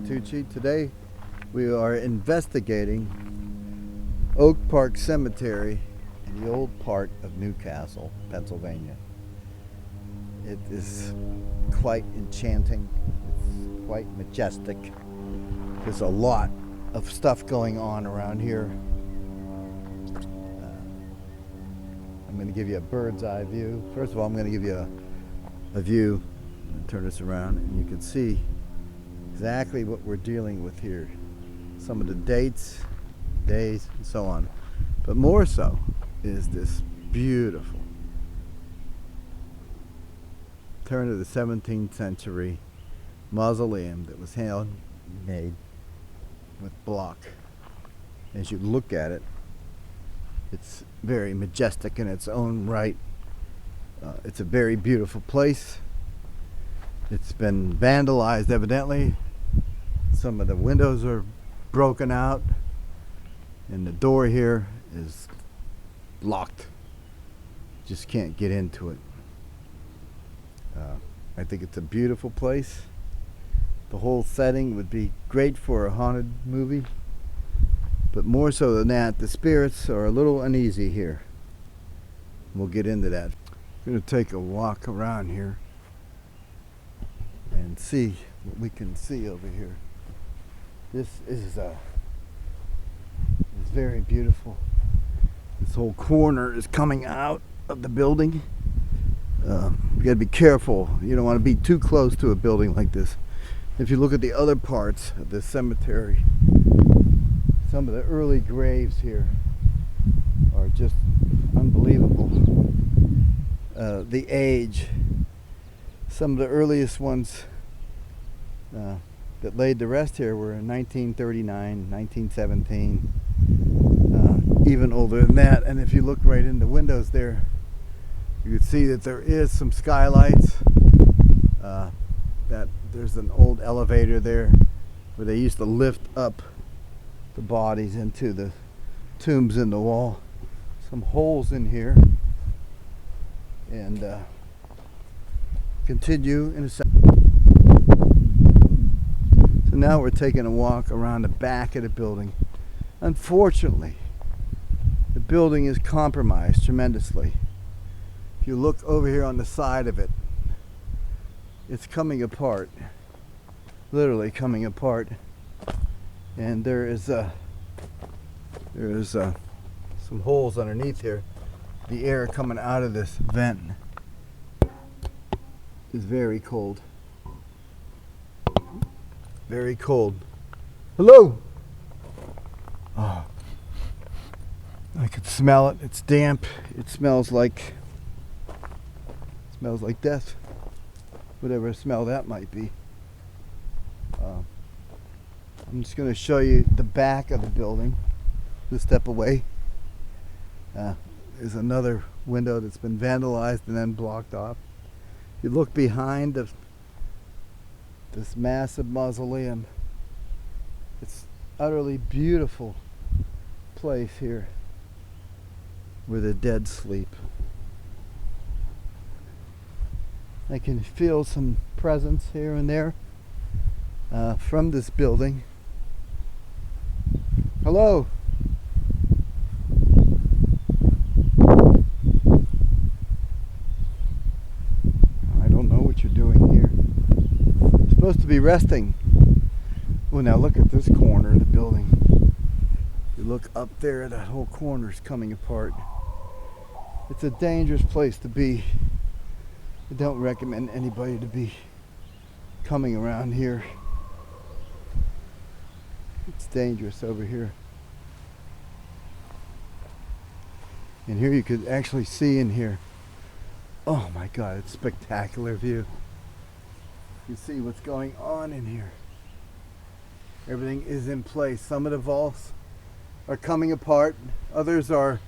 Tucci. Today we are investigating Oak Park Cemetery in the old part of Newcastle, Pennsylvania. It is quite enchanting, it's quite majestic. There's a lot of stuff going on around here. I'm going to give you a bird's eye view. First of all, I'm going to give you a view. Turn this around and you can see exactly what we're dealing with here. Some of the dates, days, and so on. But more so is this beautiful turn of the 17th century mausoleum that was handmade with block. As you look at it, it's very majestic in its own right. It's a very beautiful place. It's been vandalized evidently. Some of the windows are broken out and the door here is locked. Just can't get into it. I think it's a beautiful place. The whole setting would be great for a haunted movie. But more so than that, the spirits are a little uneasy here. We'll get into that. I'm going to take a walk around here and see what we can see over here. This is very beautiful. This whole corner is coming out of the building. You gotta be careful. You don't want to be too close to a building like this. If you look at the other parts of the cemetery, some of the early graves here are just unbelievable. The age, some of the earliest ones that laid the rest here were in 1939, 1917, even older than that. And if you look right in the windows there, you can see that there is some skylights, that there's an old elevator there where they used to lift up the bodies into the tombs in the wall. Some holes in here, and continue in a second. So now we're taking a walk around the back of the building. Unfortunately, the building is compromised tremendously. If you look over here on the side of it, it's coming apart, literally coming apart. And there is some holes underneath here. The air coming out of this vent is very cold. Very cold. Hello! Oh, I could smell it. It's damp. It smells like death. Whatever smell that might be. I'm just going to show you the back of the building. Just step away. There's another window that's been vandalized and then blocked off. You look behind this massive mausoleum. It's utterly beautiful place here where the dead sleep. I can feel some presence here and there from this building. Hello. I don't know what you're doing here. You're supposed to be resting. Well, now look at this corner of the building. You look up there, that whole corner is coming apart. It's a dangerous place to be. I don't recommend anybody to be coming around here. It's dangerous over here. And here you could actually see in here. Oh my God, it's a spectacular view. You see what's going on in here. Everything is in place. Some of the vaults are coming apart. Others are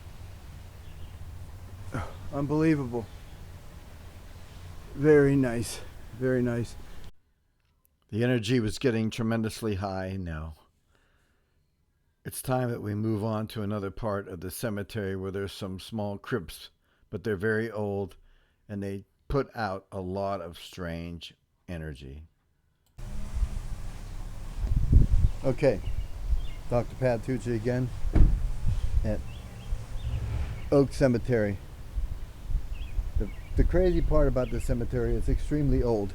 unbelievable. Very nice. Very nice. The energy was getting tremendously high now. It's time that we move on to another part of the cemetery where there's some small crypts, but they're very old and they put out a lot of strange energy. Okay, Dr. Pat Tucci again at Oak Cemetery. The crazy part about this cemetery is extremely old.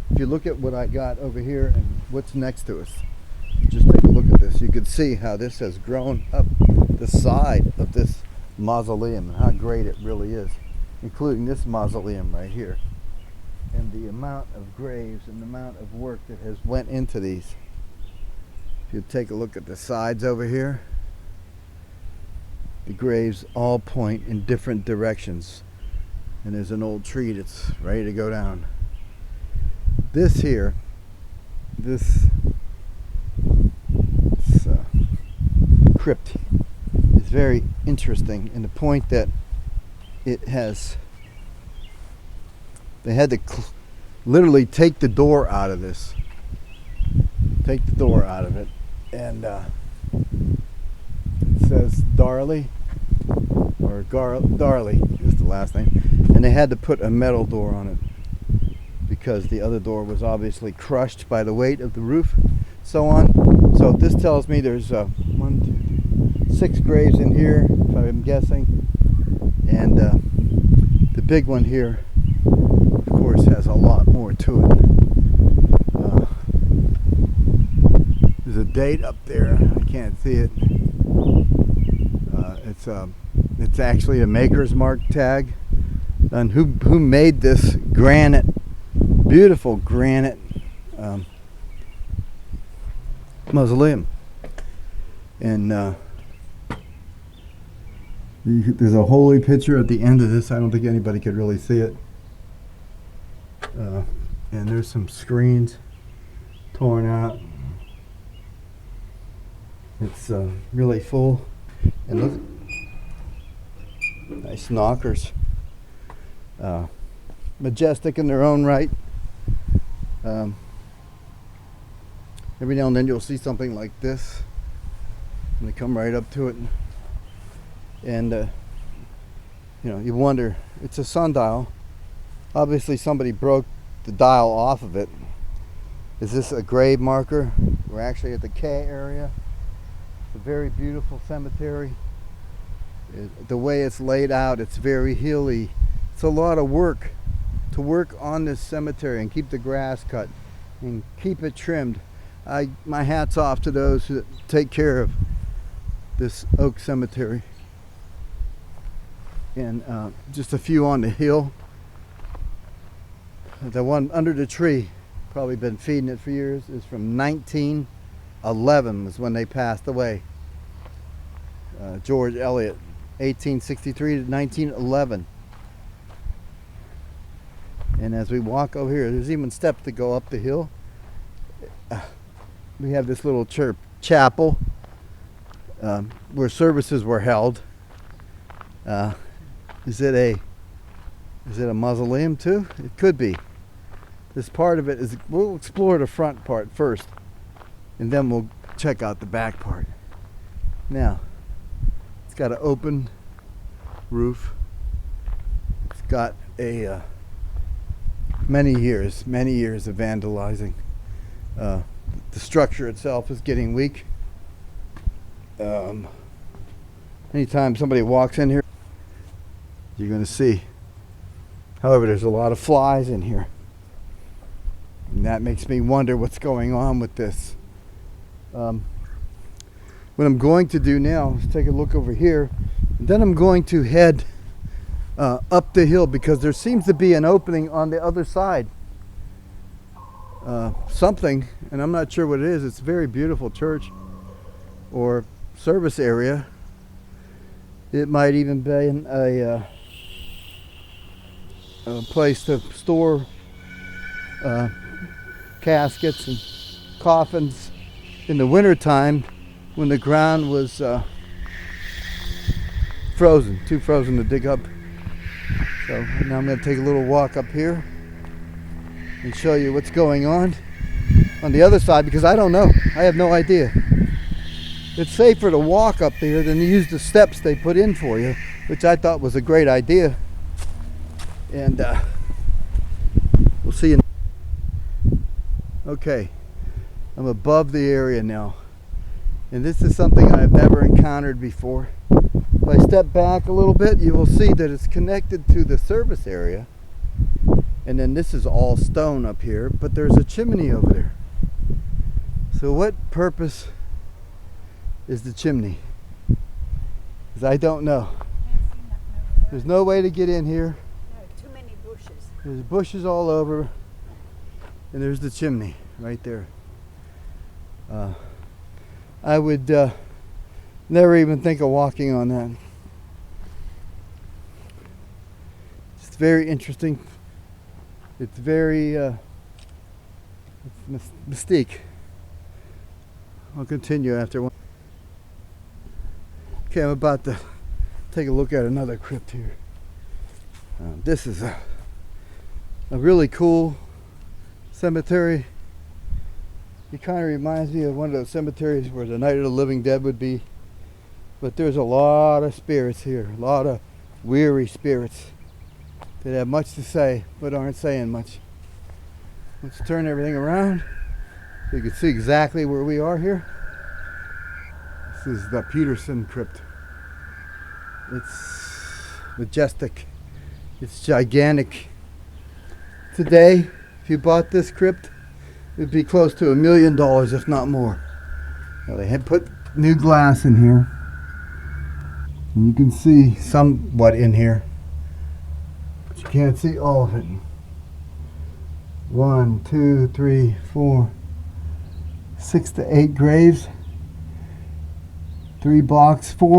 If you look at what I got over here and what's next to us, just take a look at this. You can see how this has grown up the side of this mausoleum and how great it really is, including this mausoleum right here. And the amount of graves and the amount of work that has went into these. If you take a look at the sides over here, the graves all point in different directions. And there's an old tree that's ready to go down. This here, this crypt is very interesting in the point that it has, they had to literally take the door out of this. Take the door out of it. And it says Darley, or Darley is the last name. And they had to put a metal door on it because the other door was obviously crushed by the weight of the roof, so on. So this tells me there's 6 graves in here, if I'm guessing. And the big one here, of course, has a lot more to it. There's a date up there. I can't see it. It's actually a maker's mark tag. And who made this granite, beautiful granite mausoleum. And there's a holy picture at the end of this. I don't think anybody could really see it. And there's some screens torn out. It's really full. And look, nice knockers. Majestic in their own right. Every now and then you'll see something like this, and they come right up to it, and you wonder, it's a sundial. Obviously somebody broke the dial off of it. Is this a grave marker? We're actually at the K area. It's a very beautiful cemetery. The way it's laid out, it's very hilly. It's a lot of work to work on this cemetery and keep the grass cut and keep it trimmed. My hat's off to those who take care of this Oak Cemetery. And just a few on the hill. The one under the tree, probably been feeding it for years, is from 1911 was when they passed away. George Eliot, 1863 to 1911. And as we walk over here, there's even steps to go up the hill. We have this little chapel where services were held. Is it a mausoleum too? It could be. This part of it is, we'll explore the front part first, and then we'll check out the back part. Now, it's got an open roof. It's got a many years of vandalizing. The structure itself is getting weak. Anytime somebody walks in here, you're going to see. However, there's a lot of flies in here, and that makes me wonder what's going on with this. What I'm going to do now is take a look over here, and then I'm going to head up the hill because there seems to be an opening on the other side. Something, and I'm not sure what it is. It's a very beautiful church or service area. It might even be a place to store caskets and coffins in the wintertime when the ground was frozen, too frozen to dig up. So now I'm going to take a little walk up here and show you what's going on the other side, because I don't know. I have no idea. It's safer to walk up there than to use the steps they put in for you, which I thought was a great idea. And we'll see you. Okay, I'm above the area now. And this is something I've never encountered before. If I step back a little bit, you will see that it's connected to the service area. And then this is all stone up here, but there's a chimney over there. So what purpose is the chimney? Because I don't know. There's no way to get in here. No, too many bushes. There's bushes all over. And there's the chimney right there. I would never even think of walking on that. It's very interesting. It's very it's mystique. I'll continue after one. Okay, I'm about to take a look at another crypt here. This is a really cool cemetery. It kind of reminds me of one of those cemeteries where the Night of the Living Dead would be. But there's a lot of spirits here, a lot of weary spirits that have much to say but aren't saying much. Let's turn everything around so you can see exactly where we are here. This is the Peterson crypt. It's majestic. It's gigantic. Today, if you bought this crypt, it would be close to $1 million, if not more. Now, they had put new glass in here. And you can see somewhat in here. But you can't see all of it. 1, 2, 3, 4, 6 to 8 graves. 4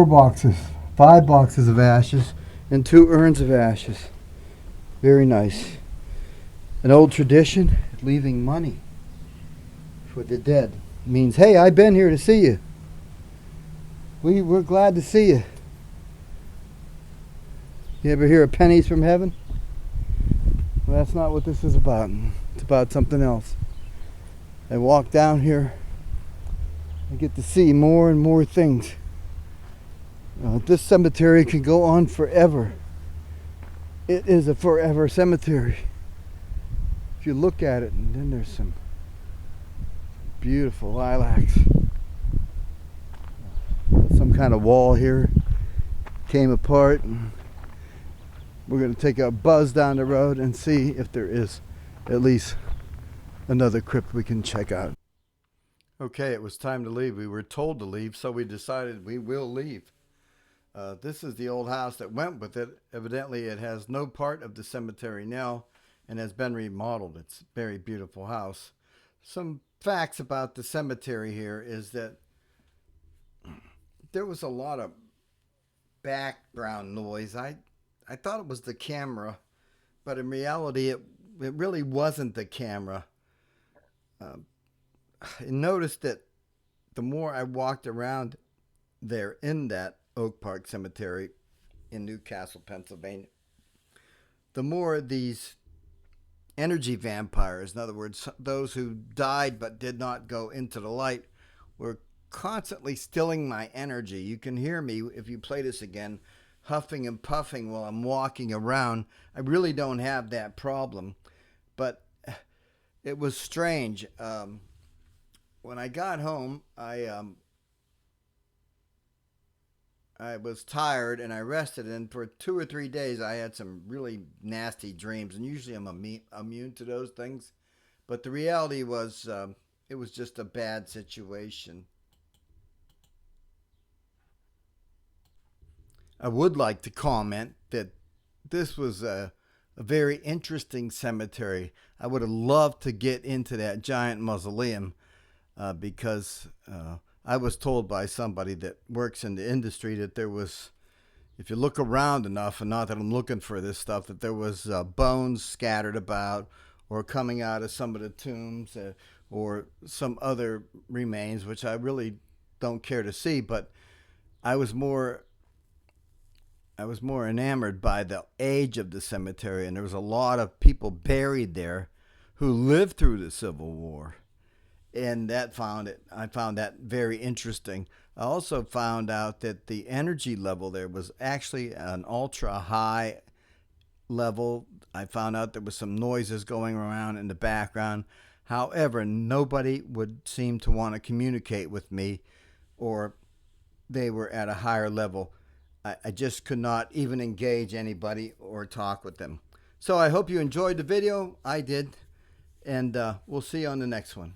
boxes, 5 boxes of ashes, and 2 urns of ashes. Very nice. An old tradition, leaving money for the dead. It means, hey, I've been here to see you. We're glad to see you. You ever hear of pennies from heaven? Well, that's not what this is about. It's about something else. I walk down here, I get to see more and more things. This cemetery can go on forever. It is a forever cemetery. If you look at it, and then there's some beautiful lilacs. Some kind of wall here came apart. And we're going to take a buzz down the road and see if there is at least another crypt we can check out. Okay, it was time to leave. We were told to leave, so we decided we will leave. This is the old house that went with it. Evidently, it has no part of the cemetery now and has been remodeled. It's a very beautiful house. Some facts about the cemetery here is that there was a lot of background noise. I thought it was the camera, but in reality, it really wasn't the camera. I noticed that the more I walked around there in that Oak Park Cemetery in Newcastle, Pennsylvania, the more these energy vampires, in other words, those who died but did not go into the light, were constantly stealing my energy. You can hear me, if you play this again, huffing and puffing while I'm walking around. I really don't have that problem, but it was strange. When I got home, I was tired and I rested, and for 2 or 3 days I had some really nasty dreams, and usually I'm immune to those things, but the reality was it was just a bad situation. I would like to comment that this was a very interesting cemetery. I would have loved to get into that giant mausoleum because I was told by somebody that works in the industry that there was, if you look around enough, and not that I'm looking for this stuff, that there was bones scattered about or coming out of some of the tombs or some other remains, which I really don't care to see. But I was more enamored by the age of the cemetery, and there was a lot of people buried there who lived through the Civil War. And I found that very interesting. I also found out that the energy level there was actually an ultra high level. I found out there was some noises going around in the background. However, nobody would seem to want to communicate with me or they were at a higher level. I just could not even engage anybody or talk with them. So I hope you enjoyed the video. I did. And we'll see you on the next one.